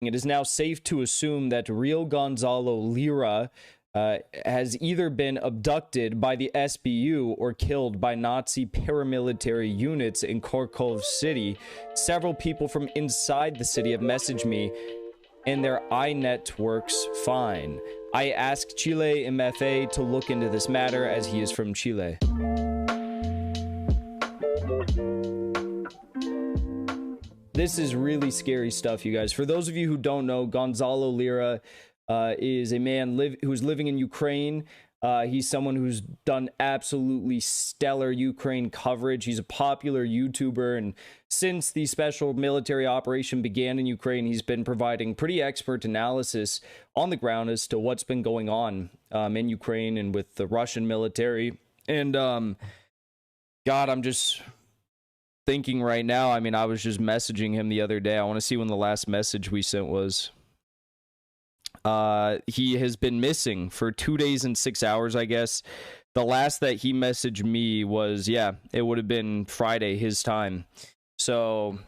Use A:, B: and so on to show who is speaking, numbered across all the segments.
A: It is now safe to assume that real Gonzalo Lira has either been abducted by the SBU or killed by Nazi paramilitary units in Kharkov city. Several people from inside the city have messaged me, and their iNet works fine. I asked Chile MFA to look into this matter as he is from Chile. This is really scary stuff, you guys. For those of you who don't know, Gonzalo Lira is a man who's living in Ukraine. He's someone who's done absolutely stellar Ukraine coverage. He's a popular YouTuber, and since the special military operation began in Ukraine, he's been providing pretty expert analysis on the ground as to what's been going on in Ukraine and with the Russian military. And God, I'm just thinking right now, I mean, I was just messaging him the other day. I want to see when the last message we sent was. He has been missing for 2 days and 6 hours, I guess. The last that he messaged me was, yeah, it would have been Friday his time. So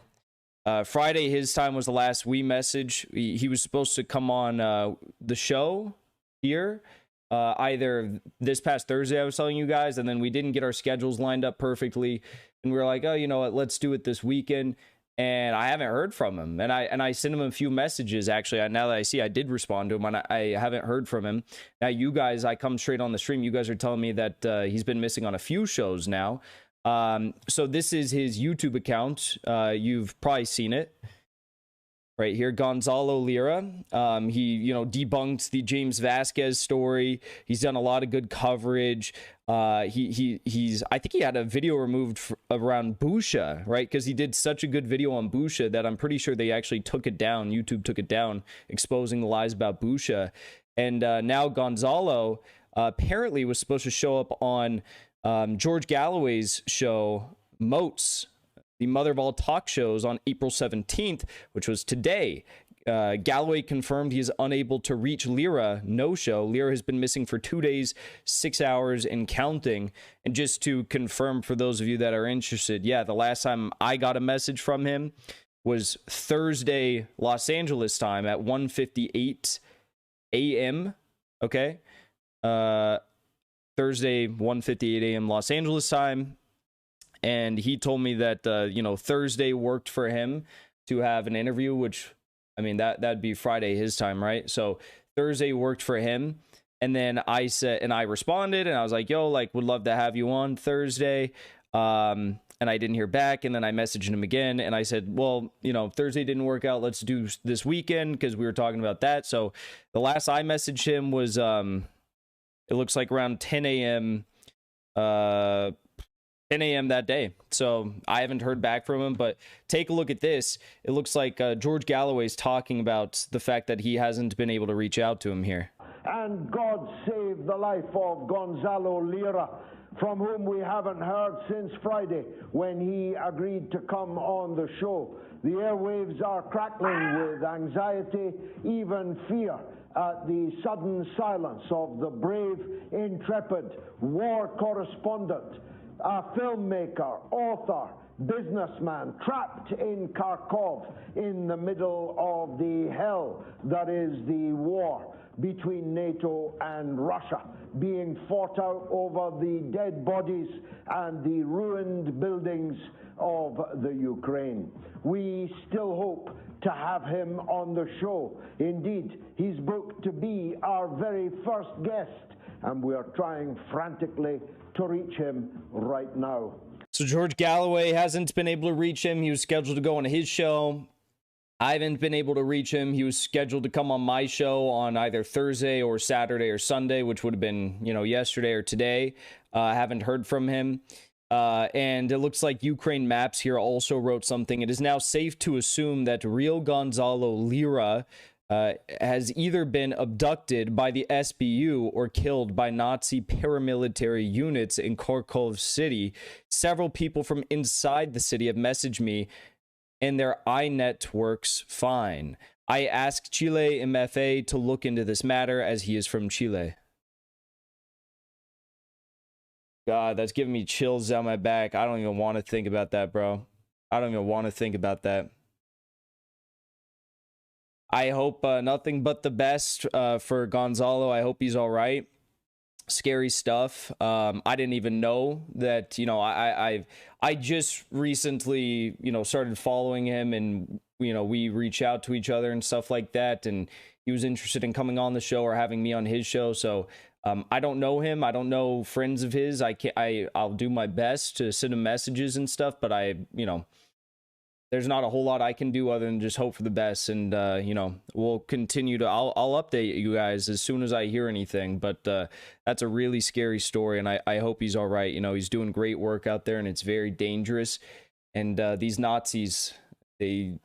A: Friday his time was the last we message. He was supposed to come on the show here either this past Thursday, I was telling you guys, and then we didn't get our schedules lined up perfectly, and we were like, oh, you know what, let's do it this weekend. And I haven't heard from him. And I sent him a few messages, actually. Now that I see, I did respond to him, and I haven't heard from him. Now, you guys, I come straight on the stream. You guys are telling me that he's been missing on a few shows now. So this is his YouTube account. You've probably seen it right here, Gonzalo Lira. He, debunked the James Vasquez story. He's done a lot of good coverage. He's I think he had a video removed around Busha, right? Because he did such a good video on Busha that I'm pretty sure they actually took it down. YouTube took it down, exposing the lies about Busha. And now Gonzalo apparently was supposed to show up on George Galloway's show, Moats, the mother of all talk shows, on April 17th, which was today. Galloway confirmed he is unable to reach Lira. No show. Lira has been missing for 2 days, 6 hours, and counting. And just to confirm for those of you that are interested, yeah, the last time I got a message from him was Thursday, Los Angeles time at 1:58 a.m. Okay? Thursday, 1:58 a.m. Los Angeles time. And he told me that, Thursday worked for him to have an interview, which, I mean, that'd be Friday his time, right? So Thursday worked for him. And then I said, and I responded, and I was like, yo, would love to have you on Thursday. And I didn't hear back. And then I messaged him again, and I said, well, Thursday didn't work out. Let's do this weekend, because we were talking about that. So the last I messaged him was, it looks like around 10 a.m. 10 a.m. that day. So I haven't heard back from him, but take a look at this. It looks like George Galloway's talking about the fact that he hasn't been able to reach out to him here.
B: And God save the life of Gonzalo Lira, from whom we haven't heard since Friday when he agreed to come on the show. The airwaves are crackling with anxiety, even fear, at the sudden silence of the brave, intrepid war correspondent, a filmmaker, author, businessman, trapped in Kharkov in the middle of the hell that is the war between NATO and Russia, being fought out over the dead bodies and the ruined buildings of the Ukraine. We still hope to have him on the show. Indeed, he's booked to be our very first guest, and we are trying frantically to reach him right now.
A: So George Galloway hasn't been able to reach him. He was scheduled to go on his show. I haven't been able to reach him. He was scheduled to come on my show on either Thursday or Saturday or Sunday, which would have been, yesterday or today. I haven't heard from him. And it looks like Ukraine Maps here also wrote something. It is now safe to assume that real Gonzalo Lira has either been abducted by the SBU or killed by Nazi paramilitary units in Kharkov city. Several people from inside the city have messaged me, and their iNet works fine. I asked Chile MFA to look into this matter as he is from Chile. God, that's giving me chills down my back. I don't even want to think about that, bro. I don't even want to think about that. I hope nothing but the best for Gonzalo. I hope he's all right. Scary stuff. I didn't even know that, you know, I just recently, you know, started following him, and, you know, we reach out to each other and stuff like that, and he was interested in coming on the show or having me on his show. So I don't know him. I don't know friends of his. I'll do my best to send him messages and stuff, but you know, there's not a whole lot I can do other than just hope for the best. And, you know, we'll continue to, I'll update you guys as soon as I hear anything. But that's a really scary story, and I hope he's all right. You know, he's doing great work out there, and it's very dangerous. And these Nazis, they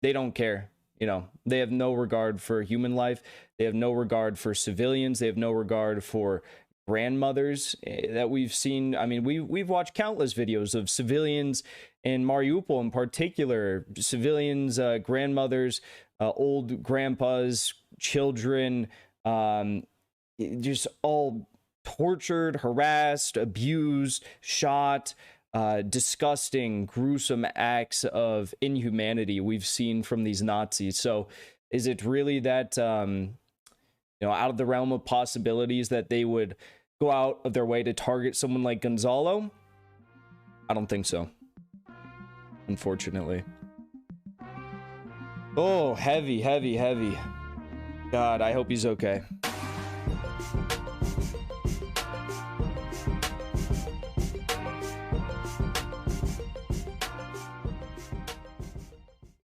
A: don't care. You know, they have no regard for human life. They have no regard for civilians. They have no regard for grandmothers that we've seen. I mean, we've watched countless videos of civilians in Mariupol, in particular, civilians, grandmothers, old grandpas, children, just all tortured, harassed, abused, shot. Disgusting, gruesome acts of inhumanity we've seen from these Nazis. So is it really that, you know, out of the realm of possibilities that they would go out of their way to target someone like Gonzalo? I don't think so, unfortunately. Oh, heavy. God, I hope he's okay.